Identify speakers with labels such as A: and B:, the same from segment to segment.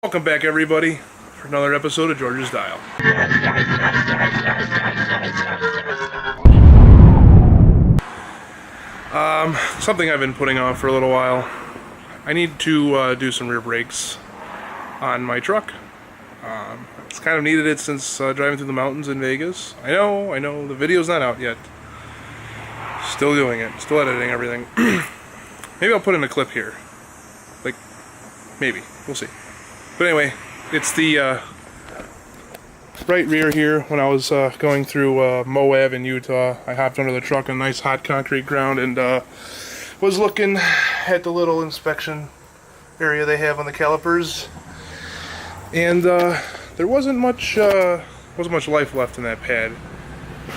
A: Welcome back, everybody, for another episode of George's Dial. Something I've been putting off for a little while. I need to do some rear brakes on my truck. It's kind of needed it since driving through the mountains in Vegas. I know, the video's not out yet. Still doing it, still editing everything. Maybe I'll put in a clip here. Like, maybe, we'll see. But anyway, it's the right rear here. When I was going through Moab in Utah, I hopped under the truck on nice hot concrete ground and was looking at the little inspection area they have on the calipers, and there wasn't much life left in that pad,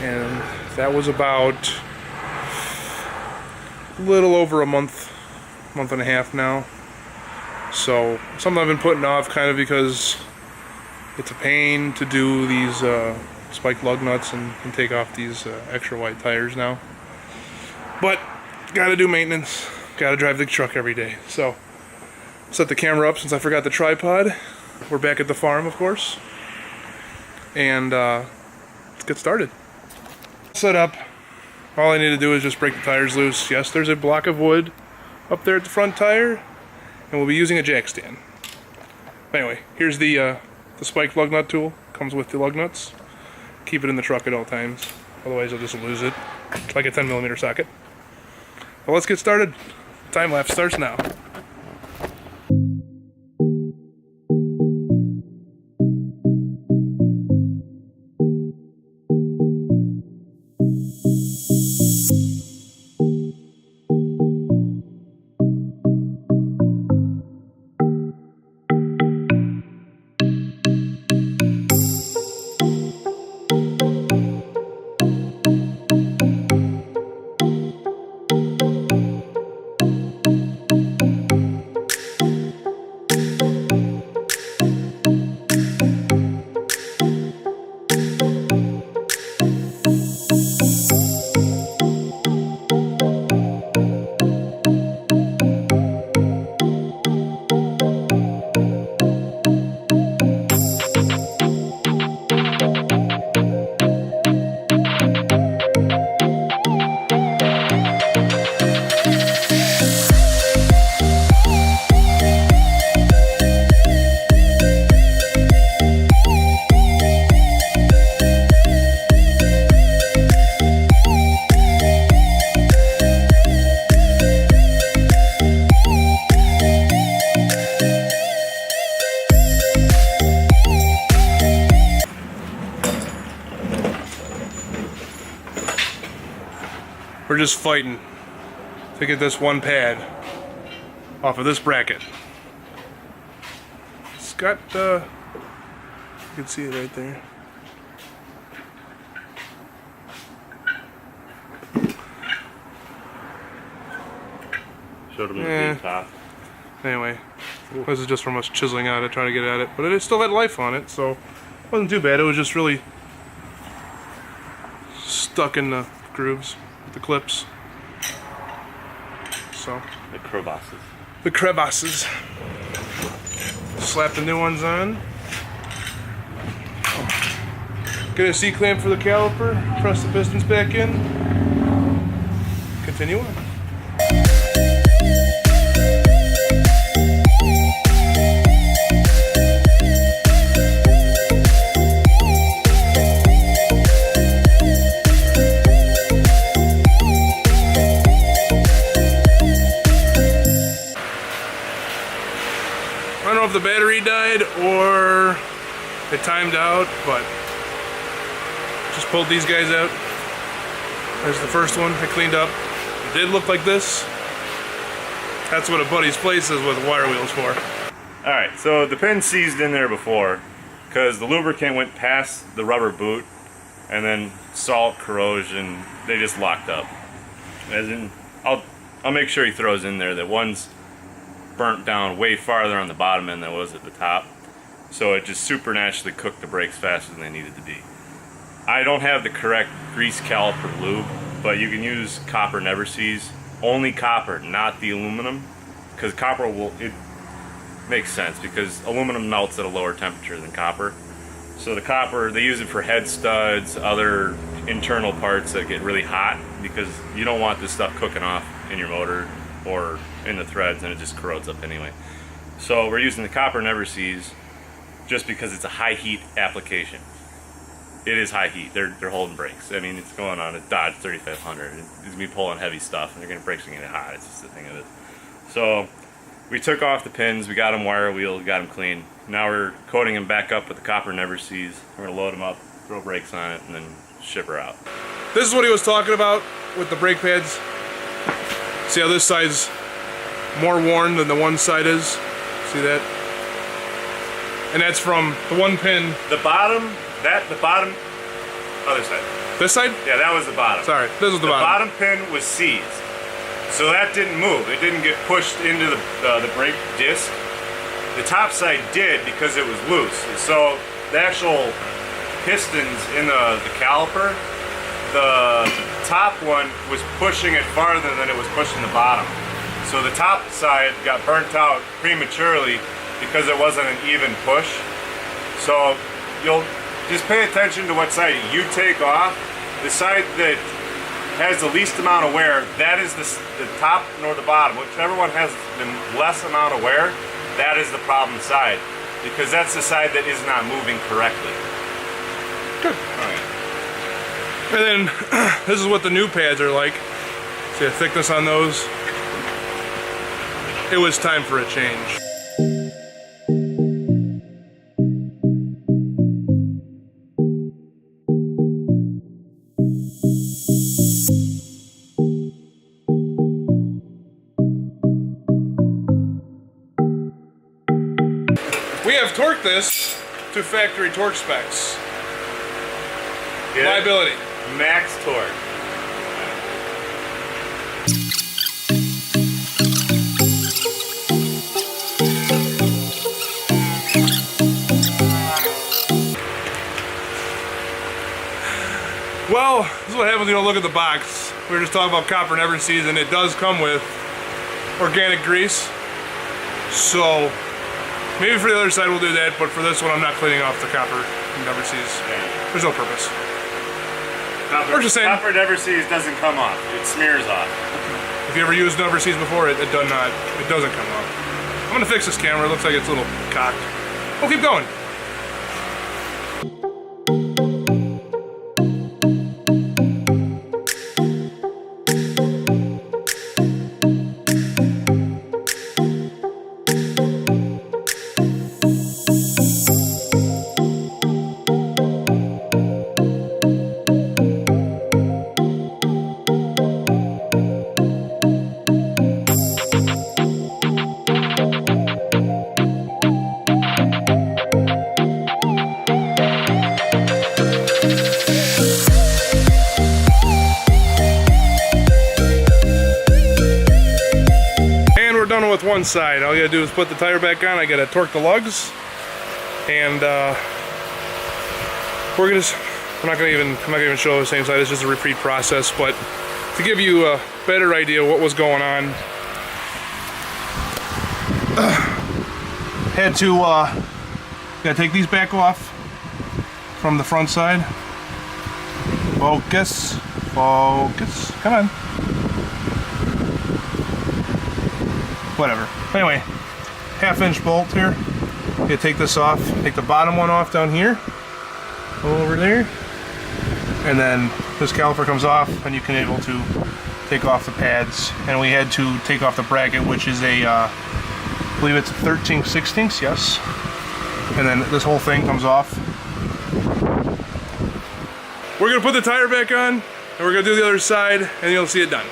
A: and that was about a little over a month and a half now. So something I've been putting off kind of because it's a pain to do these spike lug nuts and take off these extra wide tires now. But gotta do maintenance, gotta drive the truck every day. So set the camera up since I forgot the tripod. We're back at the farm, of course, and let's get started. Set up. All I need to do is just break the tires loose. Yes, there's a block of wood up there at the front tire, and we'll be using a jack stand. Anyway, here's the spike lug nut tool. Comes with the lug nuts. Keep it in the truck at all times, otherwise you'll just lose it. It's like a 10mm socket. Well, let's get started. Time lapse starts now. We're just fighting to get this one pad off of this bracket. It's got, you can see it right there.
B: Showed him the top.
A: Anyway, this is just from us chiseling out it, trying to get at it. But it still had life on it, so it wasn't too bad. It was just really stuck in the grooves. The clips. So
B: the crevasses.
A: The crevasses. Slap the new ones on. Get a C-clamp for the caliper. Press the pistons back in. Continue on. I don't know if the battery died or it timed out, but just pulled these guys out. There's the first one I cleaned up. It did look like this. That's what a buddy's place is with wire wheels for.
B: Alright, so the pin seized in there before because the lubricant went past the rubber boot and then salt, corrosion, they just locked up. As in, I'll make sure he throws in there that one's burnt down way farther on the bottom end than it was at the top, so it just supernaturally cooked the brakes faster than they needed to be. I don't have the correct grease caliper lube, but you can use copper never seize. Only copper, not the aluminum, because copper will makes sense because aluminum melts at a lower temperature than copper. So the copper, they use it for head studs, other internal parts that get really hot because you don't want this stuff cooking off in your motor or in the threads, and it just corrodes up anyway. So we're using the copper never seize just because it's a high heat application. It is high heat. They're holding brakes. I mean, it's going on a Dodge 3500. It's gonna be pulling heavy stuff, and they're gonna brakes are gonna get hot. It's just the thing of it. So we took off the pins. We got them wire wheeled. Got them clean. Now we're coating them back up with the copper never seize. We're gonna load them up, throw brakes on it, and then ship her out.
A: This is what he was talking about with the brake pads. See how this side's more worn than the one side is? See that? And that's from the one pin.
B: The bottom, other side.
A: This side?
B: Yeah, that was the bottom.
A: Sorry, this was the bottom.
B: The bottom pin was seized. So that didn't move. It didn't get pushed into the brake disc. The top side did because it was loose. So the actual pistons in the caliper, the top one was pushing it farther than it was pushing the bottom. So the top side got burnt out prematurely because it wasn't an even push. So you'll just pay attention to what side you take off. The side that has the least amount of wear, that is the top nor the bottom. Whichever one has the less amount of wear, that is the problem side, because that's the side that is not moving correctly.
A: Good.
B: Alright.
A: And then this is what the new pads are like. See the thickness on those? It was time for a change. We have torqued this to factory torque specs.
B: Get
A: Liability.
B: Max torque.
A: Well, this is what happens when you don't look at the box. We were just talking about copper never seize, and it does come with organic grease. So maybe for the other side we'll do that, but for this one I'm not cleaning off the copper never seize.
B: Yeah.
A: There's no purpose.
B: Copper,
A: just saying.
B: Copper never seize doesn't come off. It smears off.
A: If you ever used never seize before, it doesn't come off. I'm gonna fix this camera. It looks like it's a little cocked. We'll keep going. Done with one side. All you gotta do is put the tire back on. I gotta torque the lugs, and I'm not gonna even show the same side. It's just a repeat process, but to give you a better idea what was going on, had to gotta take these back off from the front side. Focus, come on. Whatever. Anyway, half-inch bolt here. You take this off. Take the bottom one off down here, over there, and then this caliper comes off, and you can able to take off the pads. And we had to take off the bracket, which is a, I believe it's 13/16, yes. And then this whole thing comes off. We're gonna put the tire back on, and we're gonna do the other side, and you'll see it done.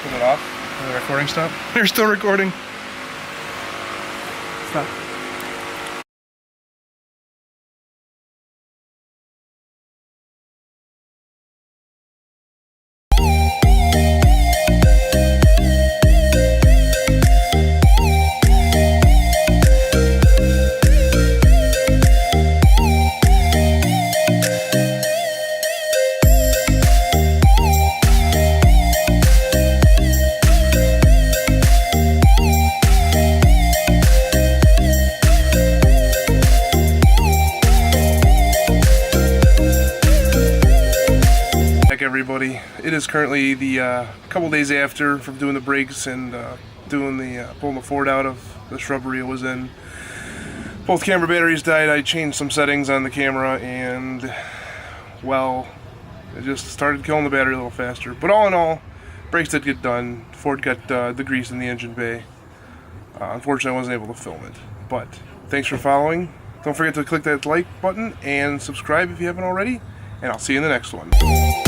A: Pull it off. The recording stop? They're still recording. Stop. everybody. It is currently the couple days after from doing the brakes and doing the pulling the Ford out of the shrubbery it was in. Both camera batteries died. I changed some settings on the camera and, well, it just started killing the battery a little faster. But all in all, brakes did get done. Ford got the grease in the engine bay. Unfortunately, I wasn't able to film it. But thanks for following. Don't forget to click that like button and subscribe if you haven't already. And I'll see you in the next one.